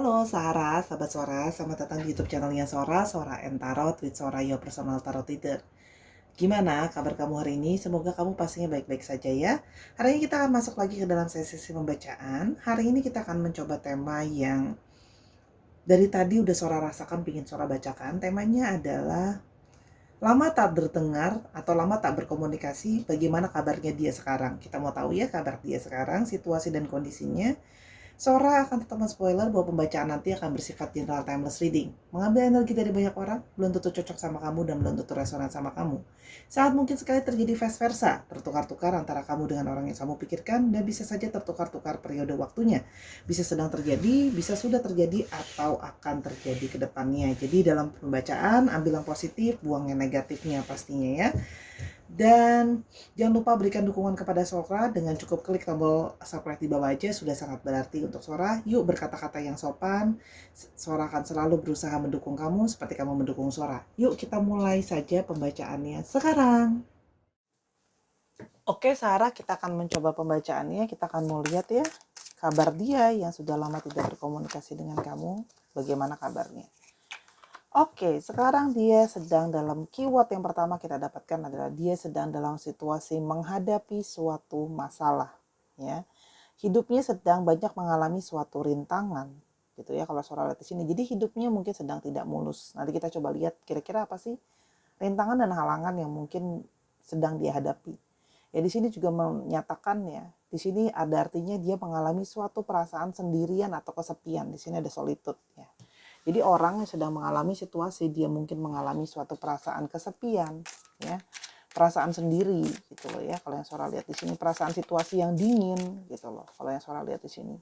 Halo Sarah, sahabat Sora, selamat datang di YouTube channelnya Sora, Sora and Tarot with Sora, your personal tarot reader. Gimana kabar kamu hari ini? Semoga kamu pastinya baik-baik saja ya. Hari ini kita akan masuk lagi ke dalam sesi pembacaan. Hari ini kita akan mencoba tema yang dari tadi udah Sora rasakan pingin Sora bacakan. Temanya adalah lama tak berdengar atau lama tak berkomunikasi, bagaimana kabarnya dia sekarang. Kita mau tahu ya kabar dia sekarang, situasi dan kondisinya. Sora akan tetap men-spoiler bahwa pembacaan nanti akan bersifat general timeless reading. Mengambil energi dari banyak orang, belum tentu cocok sama kamu dan belum tentu resonan sama kamu. Sangat mungkin sekali terjadi vice versa, tertukar-tukar antara kamu dengan orang yang kamu pikirkan, dan bisa saja tertukar-tukar periode waktunya. Bisa sedang terjadi, bisa sudah terjadi, atau akan terjadi ke depannya. Jadi dalam pembacaan, ambil yang positif, buang yang negatifnya pastinya ya. Dan jangan lupa berikan dukungan kepada Sora dengan cukup klik tombol subscribe di bawah aja, sudah sangat berarti untuk Sora. Yuk berkata-kata yang sopan, Sora akan selalu berusaha mendukung kamu seperti kamu mendukung Sora. Yuk kita mulai saja pembacaannya sekarang. Oke Sarah, kita akan mencoba pembacaannya. Kita akan mau lihat ya kabar dia yang sudah lama tidak berkomunikasi dengan kamu. Bagaimana kabarnya? Oke, sekarang dia sedang dalam keyword yang pertama kita dapatkan adalah dia sedang dalam situasi menghadapi suatu masalah, ya. Hidupnya sedang banyak mengalami suatu rintangan, gitu ya kalau Sora lihat di sini. Jadi hidupnya mungkin sedang tidak mulus. Nanti kita coba lihat kira-kira apa sih rintangan dan halangan yang mungkin sedang dia hadapi. Ya di sini juga menyatakan ya, di sini ada artinya dia mengalami suatu perasaan sendirian atau kesepian. Di sini ada solitude ya. Jadi orang yang sedang mengalami situasi, dia mungkin mengalami suatu perasaan kesepian, ya, perasaan sendiri, gitu loh ya. Kalau yang Sora lihat di sini perasaan situasi yang dingin, gitu loh. Kalau yang Sora lihat di sini,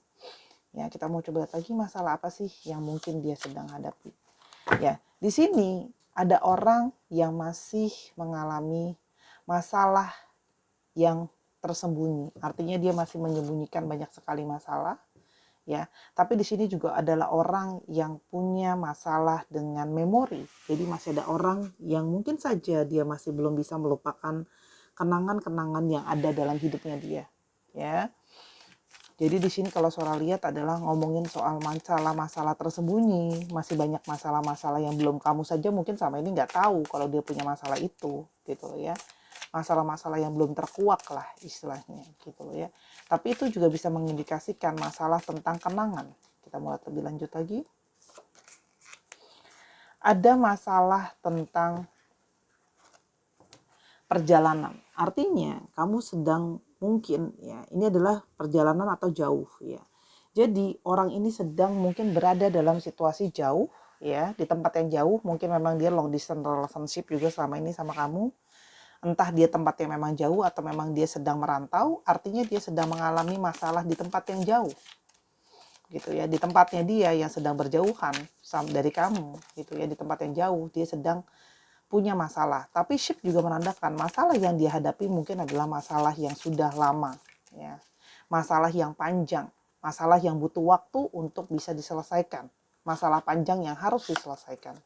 ya kita mau coba lihat lagi masalah apa sih yang mungkin dia sedang hadapi. Ya, di sini ada orang yang masih mengalami masalah yang tersembunyi. Artinya dia masih menyembunyikan banyak sekali masalah. Ya, tapi di sini juga adalah orang yang punya masalah dengan memori. Jadi masih ada orang yang mungkin saja dia masih belum bisa melupakan kenangan-kenangan yang ada dalam hidupnya dia. Ya. Jadi di sini kalau Sora lihat adalah ngomongin soal masalah tersembunyi, masih banyak masalah-masalah yang belum kamu saja mungkin sama ini nggak tahu kalau dia punya masalah itu, gitu ya. Masalah-masalah yang belum terkuak lah istilahnya, gitu loh ya. Tapi itu juga bisa mengindikasikan masalah tentang kenangan. Kita mulai lebih lanjut lagi. Ada masalah tentang perjalanan. Artinya kamu sedang mungkin ya, ini adalah perjalanan atau jauh ya. Jadi orang ini sedang mungkin berada dalam situasi jauh ya, di tempat yang jauh, mungkin memang dia long distance relationship juga selama ini sama kamu. Entah dia tempat yang memang jauh atau memang dia sedang merantau, artinya dia sedang mengalami masalah di tempat yang jauh. Gitu ya, di tempatnya dia yang sedang berjauhan dari kamu, gitu ya, di tempat yang jauh dia sedang punya masalah. Tapi ship juga menandakan masalah yang dia hadapi mungkin adalah masalah yang sudah lama, ya. Masalah yang panjang, masalah yang butuh waktu untuk bisa diselesaikan, masalah panjang yang harus diselesaikan,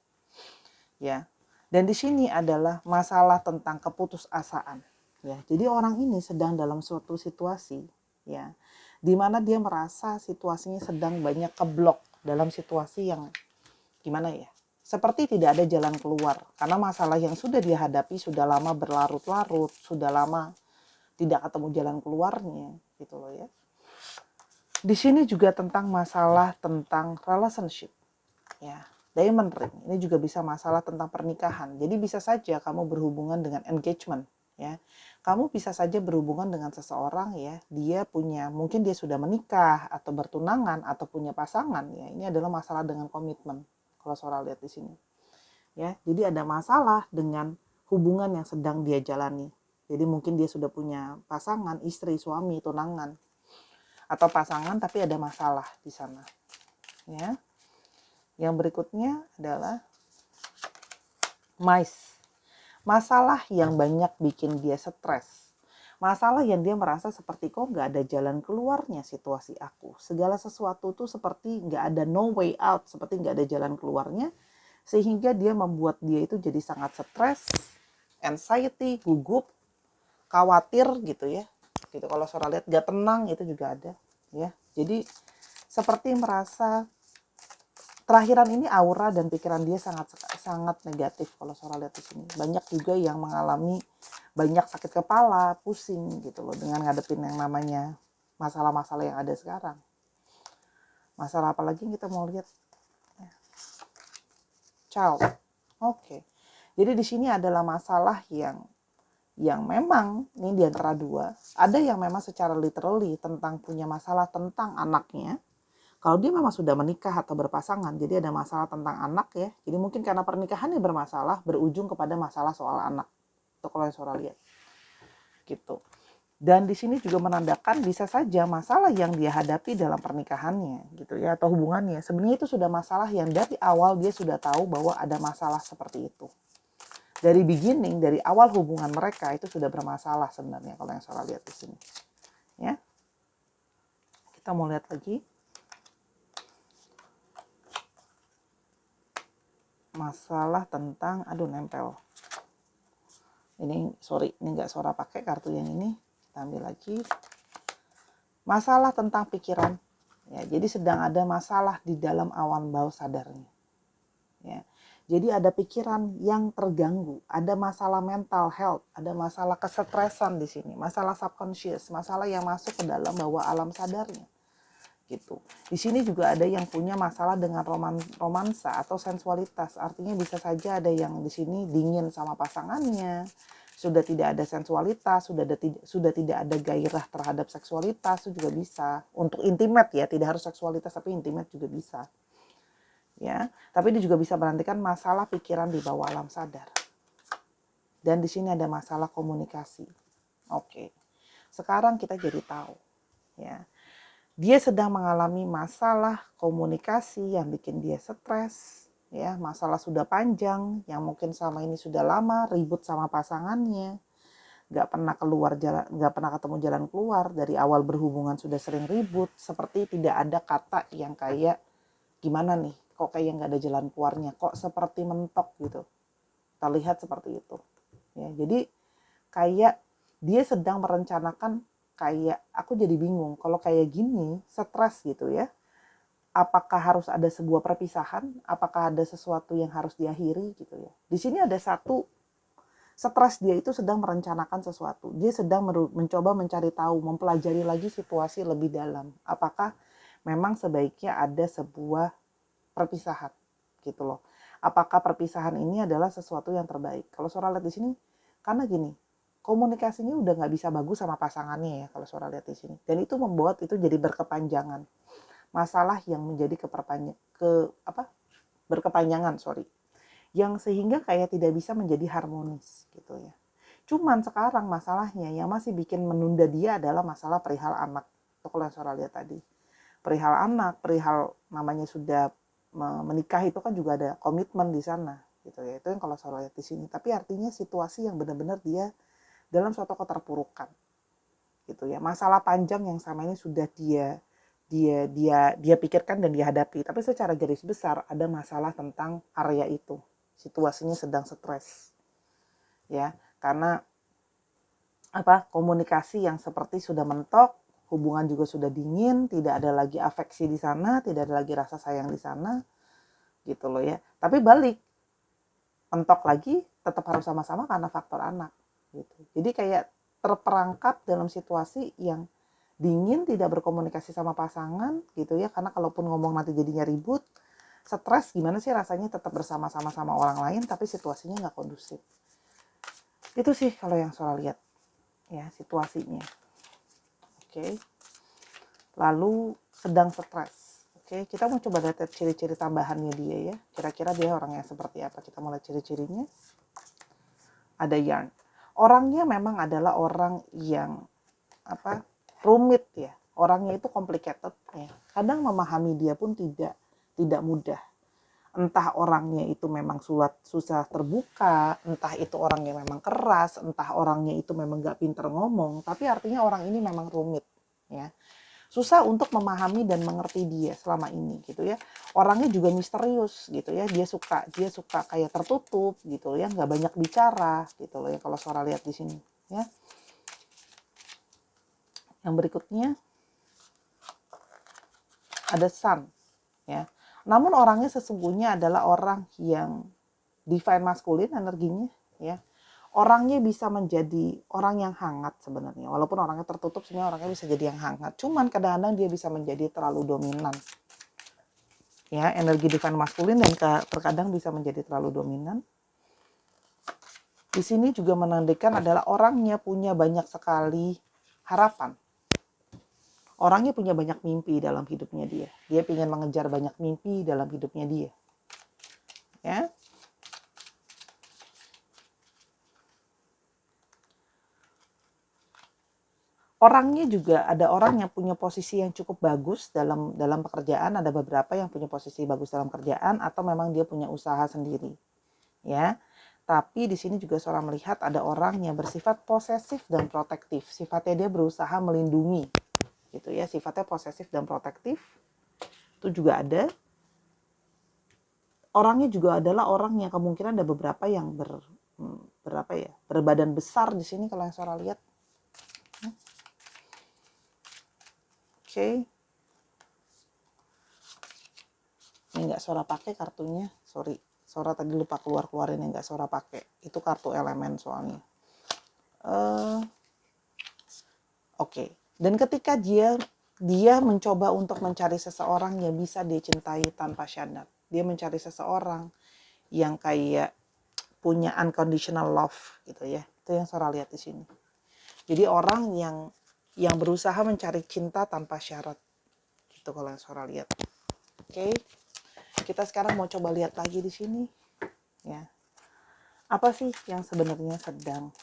ya. Dan di sini adalah masalah tentang keputusasaan, ya. Jadi orang ini sedang dalam suatu situasi, ya, di mana dia merasa situasinya sedang banyak keblok dalam situasi yang gimana ya? Seperti tidak ada jalan keluar karena masalah yang sudah dia hadapi sudah lama berlarut-larut, sudah lama tidak ketemu jalan keluarnya, gitu loh ya. Di sini juga tentang masalah tentang relationship, ya. Diamond ring ini juga bisa masalah tentang pernikahan. Jadi bisa saja kamu berhubungan dengan engagement, ya. Kamu bisa saja berhubungan dengan seseorang ya, dia punya mungkin dia sudah menikah atau bertunangan atau punya pasangan ya. Ini adalah masalah dengan komitmen. Kalau Sora lihat di sini. Ya, jadi ada masalah dengan hubungan yang sedang dia jalani. Jadi mungkin dia sudah punya pasangan, istri, suami, tunangan atau pasangan tapi ada masalah di sana. Ya. Yang berikutnya adalah mice. Masalah yang banyak bikin dia stres. Masalah yang dia merasa seperti kok gak ada jalan keluarnya situasi aku. Segala sesuatu tuh seperti gak ada no way out, seperti gak ada jalan keluarnya. Sehingga dia membuat dia itu jadi sangat stres, anxiety, gugup, khawatir gitu ya. Gitu kalau Sora lihat gak tenang itu juga ada ya. Jadi seperti merasa terakhiran ini aura dan pikiran dia sangat sangat negatif kalau Sora lihat di sini. Banyak juga yang mengalami banyak sakit kepala, pusing gitu loh dengan ngadepin yang namanya masalah-masalah yang ada sekarang. Masalah apa lagi yang kita mau lihat? Child. Oke. Jadi di sini adalah masalah yang memang ini di antara dua. Ada yang memang secara literally tentang punya masalah tentang anaknya. Kalau dia memang sudah menikah atau berpasangan, jadi ada masalah tentang anak ya. Jadi mungkin karena pernikahannya bermasalah, berujung kepada masalah soal anak. Itu kalau yang Sora lihat. Gitu. Dan di sini juga menandakan bisa saja masalah yang dia hadapi dalam pernikahannya gitu ya atau hubungannya. Sebenarnya itu sudah masalah yang dari awal dia sudah tahu bahwa ada masalah seperti itu. Dari beginning, dari awal hubungan mereka itu sudah bermasalah sebenarnya kalau yang Sora lihat di sini. Ya. Kita mau lihat lagi. Masalah tentang nempel. Ini sorry, ini nggak Sora pakai kartu yang ini. Kita ambil lagi. Masalah tentang pikiran. Ya, jadi sedang ada masalah di dalam awan bawah sadarnya. Ya. Jadi ada pikiran yang terganggu, ada masalah mental health, ada masalah kesetresan di sini, masalah subconscious, masalah yang masuk ke dalam bawah alam sadarnya. Gitu. Di sini juga ada yang punya masalah dengan romansa atau sensualitas. Artinya bisa saja ada yang di sini dingin sama pasangannya, sudah tidak ada sensualitas, sudah tidak ada gairah terhadap seksualitas, itu juga bisa. Untuk intimate ya, tidak harus seksualitas tapi intimate juga bisa. Ya, tapi dia juga bisa menantikan masalah pikiran di bawah alam sadar. Dan di sini ada masalah komunikasi. Oke. Sekarang kita jadi tahu, ya. Dia sedang mengalami masalah komunikasi yang bikin dia stres, ya, masalah sudah panjang yang mungkin selama ini sudah lama ribut sama pasangannya, nggak pernah ketemu jalan keluar, dari awal berhubungan sudah sering ribut, seperti tidak ada kata yang kayak gimana nih, kok kayak nggak ada jalan keluarnya, kok seperti mentok gitu. Kita lihat seperti itu. Ya, jadi kayak dia sedang merencanakan kayak aku jadi bingung kalau kayak gini stres gitu ya. Apakah harus ada sebuah perpisahan? Apakah ada sesuatu yang harus diakhiri gitu ya. Di sini ada satu stres dia itu sedang merencanakan sesuatu. Dia sedang mencoba mencari tahu, mempelajari lagi situasi lebih dalam. Apakah memang sebaiknya ada sebuah perpisahan gitu loh. Apakah perpisahan ini adalah sesuatu yang terbaik? Kalau Sora lihat di sini, karena gini, komunikasinya udah nggak bisa bagus sama pasangannya ya kalau Sora lihat di sini. Dan itu membuat itu jadi berkepanjangan. Masalah yang menjadi berkepanjangan, yang sehingga kayak tidak bisa menjadi harmonis gitu ya. Cuman sekarang masalahnya yang masih bikin menunda dia adalah masalah perihal anak. Itu kalau yang Sora lihat tadi. Perihal anak, perihal namanya sudah menikah itu kan juga ada komitmen di sana gitu ya. Itu yang kalau Sora lihat di sini. Tapi artinya situasi yang benar-benar dia dalam suatu keterpurukan gitu ya. Masalah panjang yang sama ini sudah dia pikirkan dan dihadapi. Tapi secara garis besar ada masalah tentang area itu. Situasinya sedang stres. Ya, karena komunikasi yang seperti sudah mentok, hubungan juga sudah dingin, tidak ada lagi afeksi di sana, tidak ada lagi rasa sayang di sana, gitu loh ya. Tapi balik, mentok lagi, tetap harus sama-sama karena faktor anak, gitu. Jadi kayak terperangkap dalam situasi yang dingin, tidak berkomunikasi sama pasangan, gitu ya. Karena kalaupun ngomong nanti jadinya ribut, stres, gimana sih rasanya tetap bersama-sama sama orang lain, tapi situasinya nggak kondusif. Itu sih kalau yang Sora lihat, ya situasinya. Oke. Lalu sedang stres. Oke, kita mau coba lihat ciri-ciri tambahannya dia ya. Kira-kira dia orang yang seperti apa? Kita mulai ciri-cirinya. Ada yarn. Orangnya memang adalah orang yang rumit ya. Orangnya itu complicated ya. Kadang memahami dia pun tidak mudah. Entah orangnya itu memang susah terbuka, entah itu orangnya memang keras, entah orangnya itu memang gak pinter ngomong, tapi artinya orang ini memang rumit ya. Susah untuk memahami dan mengerti dia selama ini gitu ya. Orangnya juga misterius gitu ya. Dia suka kayak tertutup gitu ya, nggak banyak bicara gitu loh ya kalau Sora lihat di sini ya. Yang berikutnya ada sun ya. Namun orangnya sesungguhnya adalah orang yang divine maskulin energinya, ya. Orangnya bisa menjadi orang yang hangat sebenarnya. Walaupun orangnya tertutup, sebenarnya orangnya bisa jadi yang hangat. Cuman kadang-kadang dia bisa menjadi terlalu dominan. Ya, energi divine maskulin dan terkadang bisa menjadi terlalu dominan. Di sini juga menandakan adalah orangnya punya banyak sekali harapan. Orangnya punya banyak mimpi dalam hidupnya dia. Dia ingin mengejar banyak mimpi dalam hidupnya dia. Ya. Orangnya juga ada orang yang punya posisi yang cukup bagus dalam pekerjaan, ada beberapa yang punya posisi bagus dalam kerjaan atau memang dia punya usaha sendiri. Ya. Tapi di sini juga seorang melihat ada orang yang bersifat posesif dan protektif. Sifatnya dia berusaha melindungi. Gitu ya, sifatnya posesif dan protektif. Itu juga ada. Orangnya juga adalah orang yang kemungkinan ada beberapa yang berbadan besar di sini kalau yang saudara lihat. Oke. Ini nggak saudara pakai kartunya, sorry. Saudara tadi lupa keluarin yang nggak saudara pakai. Itu kartu elemen soalnya. Oke. Dan ketika dia mencoba untuk mencari seseorang yang bisa dia cintai tanpa syarat. Dia mencari seseorang yang kayak punya unconditional love gitu ya. Itu yang saudara lihat di sini. Jadi orang yang berusaha mencari cinta tanpa syarat. Gitu kalau yang saudara lihat. Oke. Kita sekarang mau coba lihat lagi di sini, ya. Apa sih yang sebenarnya sedang?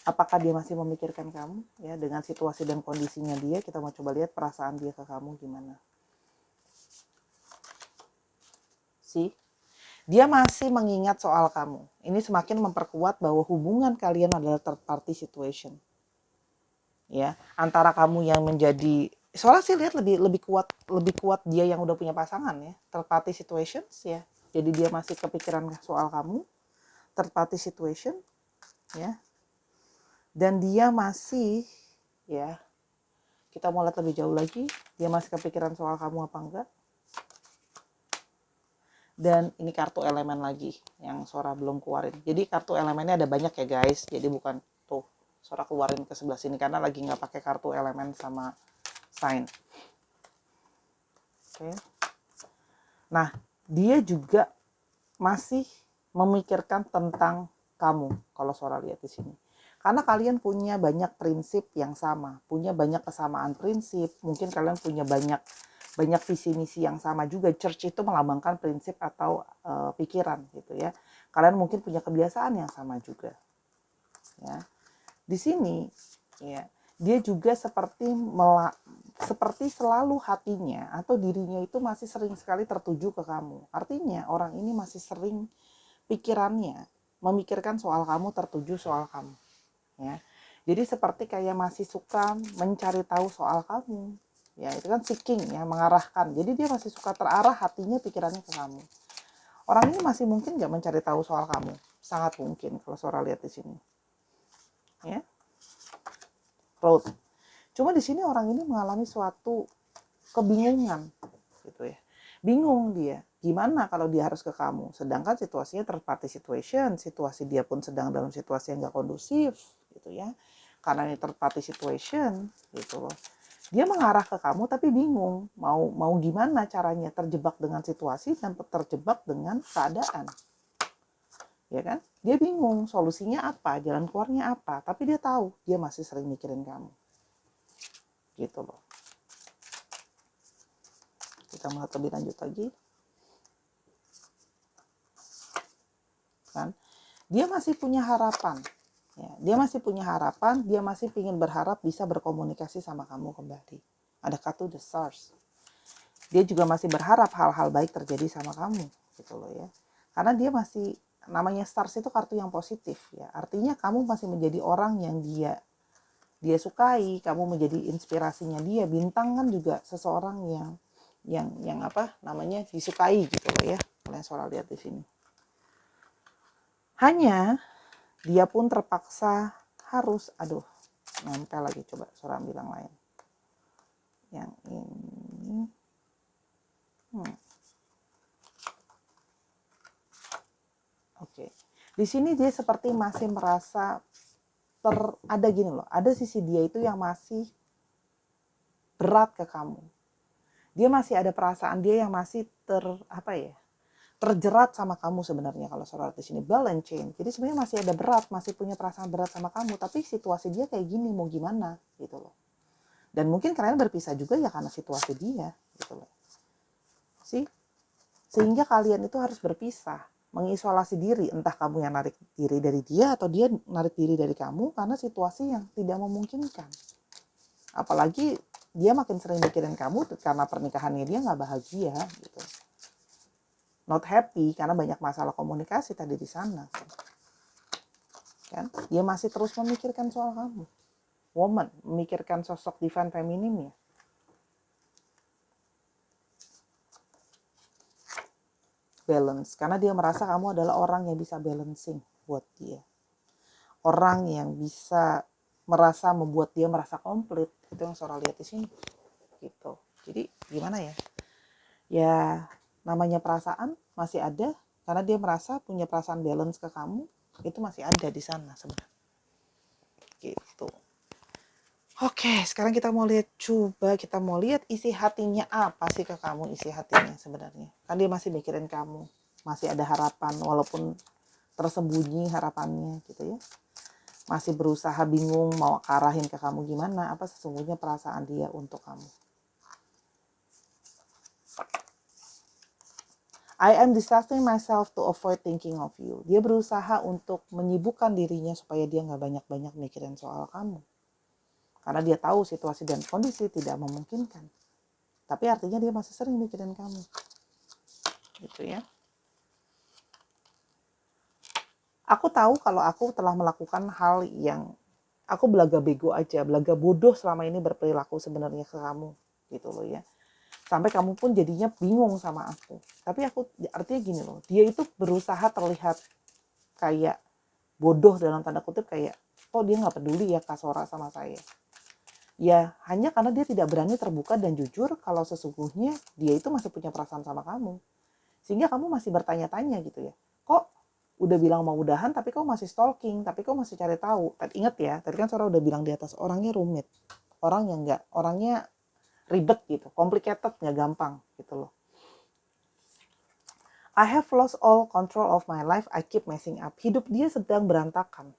Apakah dia masih memikirkan kamu, ya, dengan situasi dan kondisinya dia? Kita mau coba lihat perasaan dia ke kamu gimana. Dia masih mengingat soal kamu. Ini semakin memperkuat bahwa hubungan kalian adalah third party situation. Ya, antara kamu yang menjadi, soalnya sih lihat lebih kuat dia yang udah punya pasangan ya, third party situations ya. Jadi dia masih kepikiran soal kamu, third party situation ya. Dan dia masih, ya, kita mau lihat lebih jauh lagi, dia masih kepikiran soal kamu apa enggak. Dan ini kartu elemen lagi yang Sora belum keluarin. Jadi kartu elemennya ada banyak ya guys, jadi bukan tuh Sora keluarin ke sebelah sini karena lagi nggak pakai kartu elemen sama sign. Oke. Nah, dia juga masih memikirkan tentang kamu kalau Sora lihat di sini. Karena kalian punya banyak prinsip yang sama, punya banyak kesamaan prinsip, mungkin kalian punya banyak visi misi yang sama juga. Church itu melambangkan prinsip atau pikiran gitu ya. Kalian mungkin punya kebiasaan yang sama juga. Ya. Di sini ya, dia juga seperti selalu hatinya atau dirinya itu masih sering sekali tertuju ke kamu. Artinya orang ini masih sering pikirannya memikirkan soal kamu, tertuju soal kamu. Ya. Jadi seperti kayak masih suka mencari tahu soal kamu. Ya, itu kan seeking ya, mengarahkan. Jadi dia masih suka terarah hatinya, pikirannya ke kamu. Orang ini masih mungkin nggak mencari tahu soal kamu. Sangat mungkin kalau Sora lihat di sini. Ya. Road. Cuma di sini orang ini mengalami suatu kebingungan gitu ya. Bingung dia, gimana kalau dia harus ke kamu? Sedangkan situasinya third party situation, situasi dia pun sedang dalam situasi yang gak kondusif gitu ya. Karena ini third party situation gitu loh. Dia mengarah ke kamu tapi bingung, mau gimana caranya, terjebak dengan situasi dan terjebak dengan keadaan. Ya kan? Dia bingung solusinya apa, jalan keluarnya apa, tapi dia tahu dia masih sering mikirin kamu. Gitu loh. Kita melihat lebih lanjut lagi. Kan? Dia masih punya harapan. Ya, dia masih punya harapan, dia masih ingin berharap bisa berkomunikasi sama kamu kembali. Ada kartu the stars. Dia juga masih berharap hal-hal baik terjadi sama kamu, gitu loh ya. Karena dia masih, namanya stars itu kartu yang positif ya. Artinya kamu masih menjadi orang yang dia sukai, kamu menjadi inspirasinya dia. Bintang kan juga seseorang yang apa namanya disukai gitu loh ya. Kalian Sora lihat di sini. Hanya dia pun terpaksa harus, nempel lagi, coba Sora ambil yang lain. Yang ini. Hmm. Oke. Di sini dia seperti masih merasa ada gini loh, ada sisi dia itu yang masih berat ke kamu. Dia masih ada perasaan dia yang masih terjerat sama kamu sebenarnya kalau soal di sini ball and chain. Jadi sebenarnya masih ada berat, masih punya perasaan berat sama kamu, tapi situasi dia kayak gini mau gimana gitu loh. Dan mungkin kalian berpisah juga ya karena situasi dia gitu loh. Sehingga kalian itu harus berpisah, mengisolasi diri, entah kamu yang narik diri dari dia atau dia narik diri dari kamu karena situasi yang tidak memungkinkan. Apalagi dia makin sering mikirin kamu karena pernikahannya dia nggak bahagia gitu. Not happy karena banyak masalah komunikasi tadi di sana. Kan? Dia masih terus memikirkan soal kamu. Woman, memikirkan sosok divine femininnya. Balance, karena dia merasa kamu adalah orang yang bisa balancing buat dia. Orang yang bisa membuat dia merasa komplit. Itu yang Sora lihat di sini. Gitu. Jadi gimana ya? Ya namanya perasaan masih ada karena dia merasa punya perasaan balance ke kamu, itu masih ada di sana sebenarnya. Gitu. Oke, sekarang kita mau lihat isi hatinya apa sih ke kamu, isi hatinya sebenarnya. Kan dia masih mikirin kamu, masih ada harapan walaupun tersembunyi harapannya gitu ya. Masih berusaha bingung mau arahin ke kamu gimana, apa sesungguhnya perasaan dia untuk kamu. I am distracting myself to avoid thinking of you. Dia berusaha untuk menyibukkan dirinya supaya dia nggak banyak-banyak mikirin soal kamu. Karena dia tahu situasi dan kondisi tidak memungkinkan. Tapi artinya dia masih sering mikirin kamu. Gitu ya. Aku tahu kalau aku telah melakukan hal yang aku belaga bego aja, belaga bodoh selama ini berperilaku sebenarnya ke kamu. Gitu loh ya. Sampai kamu pun jadinya bingung sama aku. Tapi aku artinya gini loh, dia itu berusaha terlihat kayak bodoh dalam tanda kutip, kayak kok dia nggak peduli ya Kak Sora sama saya. Ya hanya karena dia tidak berani terbuka dan jujur kalau sesungguhnya dia itu masih punya perasaan sama kamu. Sehingga kamu masih bertanya-tanya gitu ya, kok udah bilang mau udahan tapi kok masih stalking, tapi kok masih cari tahu. Tapi ingat ya, tadi kan Sora udah bilang di atas, orangnya rumit, orangnya ribet gitu, complicated, nggak gampang gitu loh. I have lost all control of my life, I keep messing up. Hidup dia sedang berantakan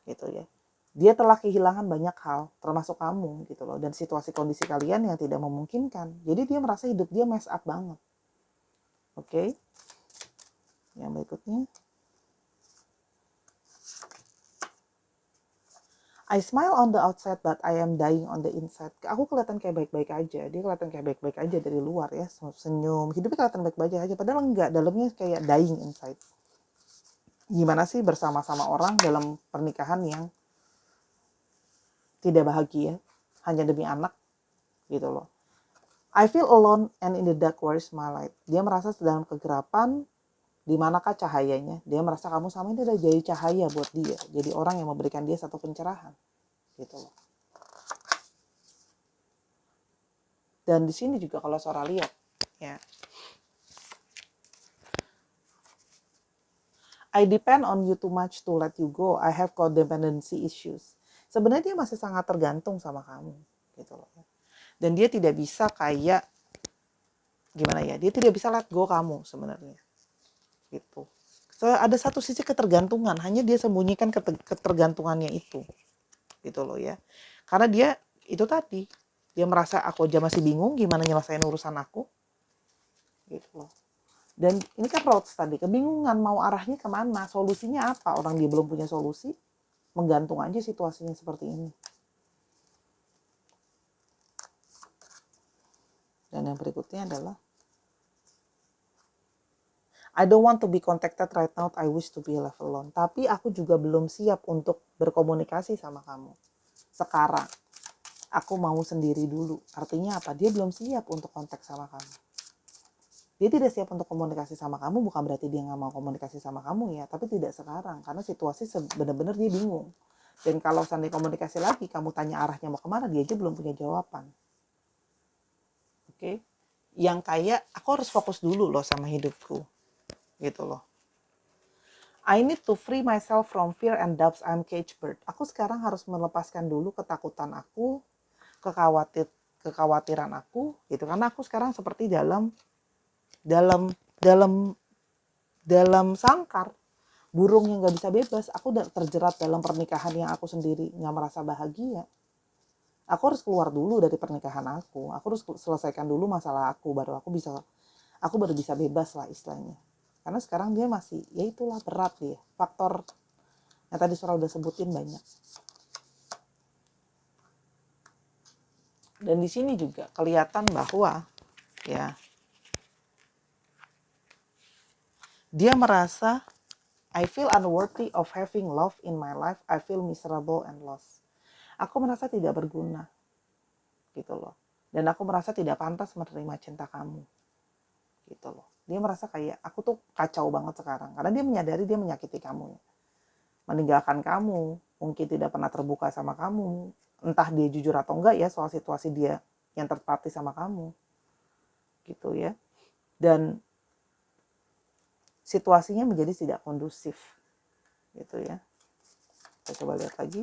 gitu ya. Dia telah kehilangan banyak hal, termasuk kamu gitu loh, dan situasi kondisi kalian yang tidak memungkinkan. Jadi dia merasa hidup dia mess up banget. Oke. Yang berikutnya. I smile on the outside but I am dying on the inside. Aku kelihatan kayak baik-baik aja. Dia kelihatan kayak baik-baik aja dari luar ya. Senyum. Hidupnya kelihatan baik-baik aja. Padahal enggak. Dalamnya kayak dying inside. Gimana sih bersama-sama orang dalam pernikahan yang tidak bahagia. Hanya demi anak. Gitu loh. I feel alone and in the dark where's my light. Dia merasa sedang kegelapan. Di manakah cahayanya? Dia merasa kamu sama ini udah jadi cahaya buat dia. Jadi orang yang memberikan dia satu pencerahan. Gitu loh. Dan di sini juga kalau Sora lihat ya, I depend on you too much to let you go. I have codependency issues. Sebenarnya dia masih sangat tergantung sama kamu gitu loh. Dan dia tidak bisa kayak gimana ya? Dia tidak bisa let go kamu sebenarnya. Gitu. So, ada satu sisi ketergantungan, hanya dia sembunyikan ketergantungannya itu. Gitu loh ya. Karena dia itu tadi, dia merasa aku aja masih bingung gimana nyelesain urusan aku. Gitu loh. Dan ini kan roads tadi, kebingungan mau arahnya kemana, solusinya apa, orang dia belum punya solusi, menggantung aja situasinya seperti ini. Dan yang berikutnya adalah I don't want to be contacted right now, I wish to be left alone. Tapi aku juga belum siap untuk berkomunikasi sama kamu sekarang. Aku mau sendiri dulu. Artinya apa? Dia belum siap untuk kontak sama kamu. Dia tidak siap untuk komunikasi sama kamu, bukan berarti dia nggak mau komunikasi sama kamu ya, tapi tidak sekarang, karena situasi benar-benar dia bingung. Dan kalau seandainya komunikasi lagi, kamu tanya arahnya mau kemana, dia aja belum punya jawaban. Oke? yang kayak aku harus fokus dulu loh sama hidupku gitu loh. I need to free myself from fear and doubts I'm cage bird. Aku sekarang harus melepaskan dulu ketakutan aku, kekhawatiran aku gitu, karena aku sekarang seperti dalam dalam dalam dalam sangkar burung yang nggak bisa bebas. Aku udah terjerat dalam pernikahan yang aku sendiri nggak merasa bahagia. Aku harus keluar dulu dari pernikahan aku harus selesaikan dulu masalah aku baru bisa bebas lah istilahnya. Karena sekarang dia masih, ya itulah berat dia. Faktor yang tadi Sora udah sebutin banyak. Dan di sini juga kelihatan bahwa ya dia merasa I feel unworthy of having love in my life. I feel miserable and lost. Aku merasa tidak berguna gitu loh. Dan aku merasa tidak pantas menerima cinta kamu gitu loh. Dia merasa kayak aku tuh kacau banget sekarang karena dia menyadari dia menyakiti kamu ya. Meninggalkan kamu, mungkin tidak pernah terbuka sama kamu, entah dia jujur atau enggak ya soal situasi dia yang terpati sama kamu gitu ya. Dan situasinya menjadi tidak kondusif gitu ya. Kita coba lihat lagi.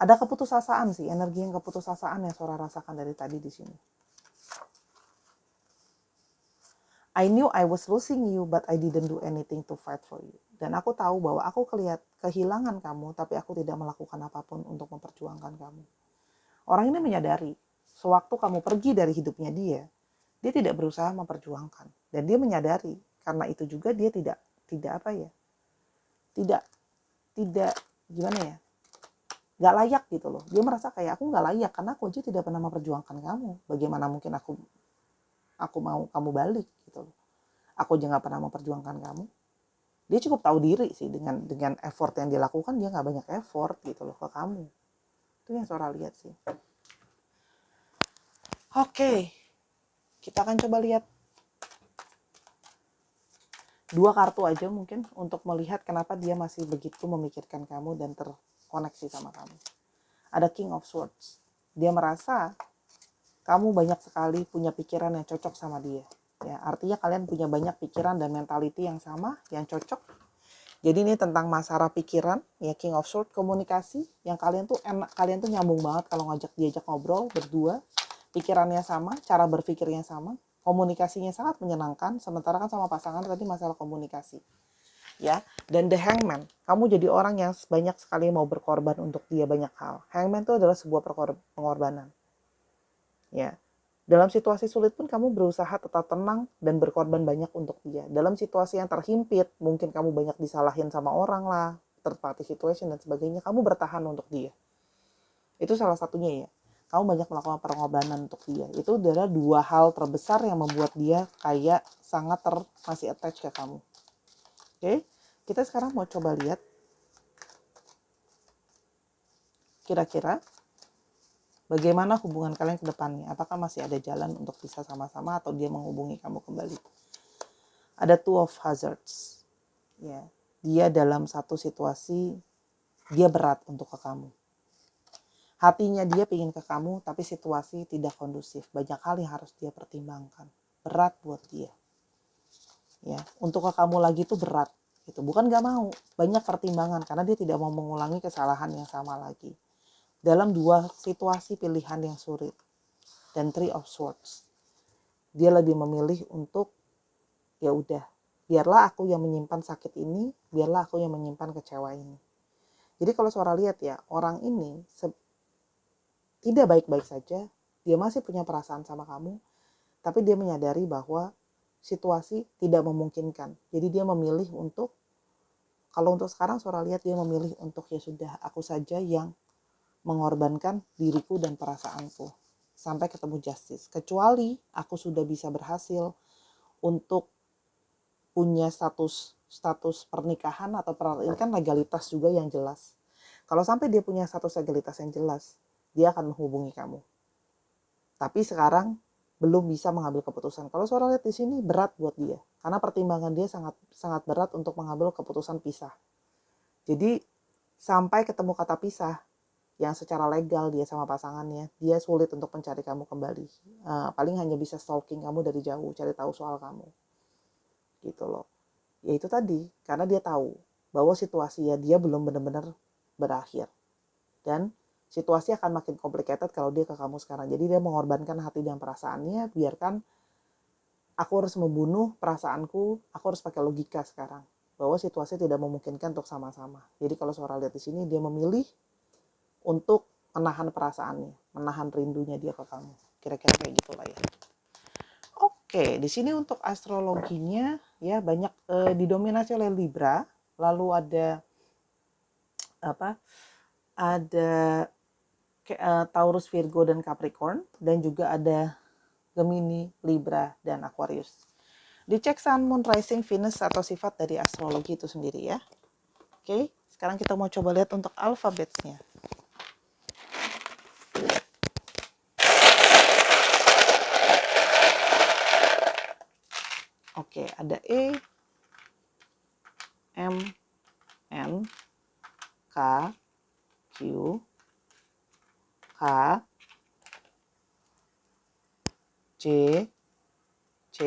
Ada keputusasaan sih, energi yang keputusasaan yang Sora rasakan dari tadi di sini. I knew I was losing you, but I didn't do anything to fight for you. Dan aku tahu bahwa aku kehilangan kamu, tapi aku tidak melakukan apapun untuk memperjuangkan kamu. Orang ini menyadari, sewaktu kamu pergi dari hidupnya dia tidak berusaha memperjuangkan. Dan dia menyadari, karena itu juga dia tidak gimana ya, gak layak gitu loh. Dia merasa kayak aku gak layak, karena aku aja tidak pernah memperjuangkan kamu. Bagaimana mungkin aku mau kamu balik gitu loh. Aku aja gak pernah memperjuangkan kamu. Dia cukup tahu diri sih dengan effort yang dia lakukan, dia gak banyak effort gitu loh ke kamu. Itu yang Sora lihat sih. Oke, kita akan coba lihat 2 kartu aja mungkin untuk melihat kenapa dia masih begitu memikirkan kamu dan terkoneksi sama kamu. Ada King of Swords. Dia merasa kamu banyak sekali punya pikiran yang cocok sama dia. Ya, artinya kalian punya banyak pikiran dan mentality yang sama, yang cocok. Jadi ini tentang masalah pikiran, ya King of Swords, komunikasi yang kalian tuh nyambung banget kalau diajak ngobrol berdua, pikirannya sama, cara berpikirnya sama, komunikasinya sangat menyenangkan. Sementara kan sama pasangan tadi masalah komunikasi. Ya, dan the Hangman, kamu jadi orang yang banyak sekali mau berkorban untuk dia banyak hal. Hangman itu adalah sebuah pengorbanan. Ya, dalam situasi sulit pun kamu berusaha tetap tenang dan berkorban banyak untuk dia. Dalam situasi yang terhimpit, mungkin kamu banyak disalahin sama orang lah, third party situation dan sebagainya, kamu bertahan untuk dia. Itu salah satunya ya. Kamu banyak melakukan pengorbanan untuk dia. Itu adalah 2 hal terbesar yang membuat dia kayak sangat masih attach ke kamu. Oke, kita sekarang mau coba lihat kira-kira bagaimana hubungan kalian ke depannya. Apakah masih ada jalan untuk bisa sama-sama atau dia menghubungi kamu kembali. Ada Two of Hazards. Ya, dia dalam satu situasi dia berat untuk ke kamu. Hatinya dia pingin ke kamu, tapi situasi tidak kondusif. Banyak hal yang harus dia pertimbangkan. Berat buat dia. Ya, untuk ke kamu lagi itu berat. Gitu. Bukan gak mau, banyak pertimbangan karena dia tidak mau mengulangi kesalahan yang sama lagi. Dalam 2 situasi pilihan yang sulit. Dan Three of Swords. Dia lebih memilih untuk ya udah, biarlah aku yang menyimpan sakit ini, biarlah aku yang menyimpan kecewa ini. Jadi kalau Sora lihat ya, orang ini tidak baik-baik saja, dia masih punya perasaan sama kamu, tapi dia menyadari bahwa situasi tidak memungkinkan. Jadi dia memilih untuk, kalau untuk sekarang Sora lihat dia memilih untuk ya sudah, aku saja yang mengorbankan diriku dan perasaanku sampai ketemu justice. Kecuali aku sudah bisa berhasil untuk punya status pernikahan atau ini kan legalitas juga yang jelas. Kalau sampai dia punya status legalitas yang jelas, dia akan menghubungi kamu. Tapi sekarang belum bisa mengambil keputusan. Kalau Sora lihat di sini berat buat dia, karena pertimbangan dia sangat sangat berat untuk mengambil keputusan pisah. Jadi sampai ketemu kata pisah, yang secara legal dia sama pasangannya, dia sulit untuk mencari kamu kembali. Paling hanya bisa stalking kamu dari jauh, cari tahu soal kamu. Gitu loh. Ya itu tadi, karena dia tahu bahwa situasi ya dia belum benar-benar berakhir. Dan situasi akan makin complicated kalau dia ke kamu sekarang. Jadi dia mengorbankan hati dan perasaannya, biarkan aku harus membunuh perasaanku, aku harus pakai logika sekarang. Bahwa situasi tidak memungkinkan untuk sama-sama. Jadi kalau Sora lihat di sini, dia memilih untuk menahan perasaannya, menahan rindunya dia ke kamu. Kira-kira kayak gitulah ya. Oke, di sini untuk astrologinya ya banyak didominasi oleh Libra, lalu ada apa? Ada Taurus, Virgo dan Capricorn, dan juga ada Gemini, Libra dan Aquarius. Dicek Sun, Moon, Rising, Venus atau sifat dari astrologi itu sendiri ya. Oke, sekarang kita mau coba lihat untuk alfabetnya. Oke, ada E, M, N, K, Q, H, J, C,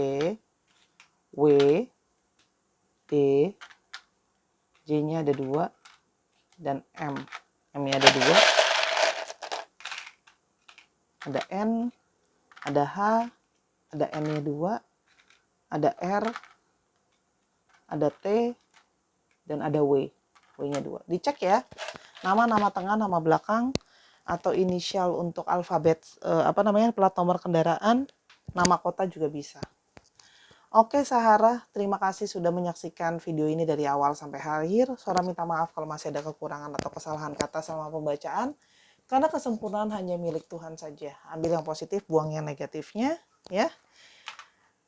W, D, J-nya ada 2, dan M. M-nya ada 2. Ada N, ada H, ada N-nya 2, ada R, ada T, dan ada W. W-nya 2. Dicek ya. Nama tengah, nama belakang, atau inisial untuk alfabet, plat nomor kendaraan, nama kota juga bisa. Oke Sahara, terima kasih sudah menyaksikan video ini dari awal sampai akhir. Sora minta maaf kalau masih ada kekurangan atau kesalahan kata selama pembacaan. Karena kesempurnaan hanya milik Tuhan saja. Ambil yang positif, buang yang negatifnya, ya.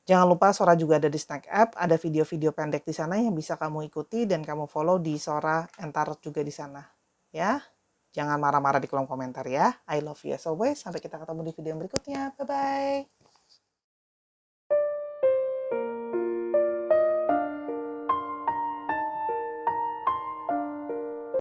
Jangan lupa Sora juga ada di Snack App, ada video-video pendek di sana yang bisa kamu ikuti dan kamu follow di Sora Entarot juga di sana, ya. Jangan marah-marah di kolom komentar ya. I love you as always. Sampai kita ketemu di video berikutnya. Bye-bye.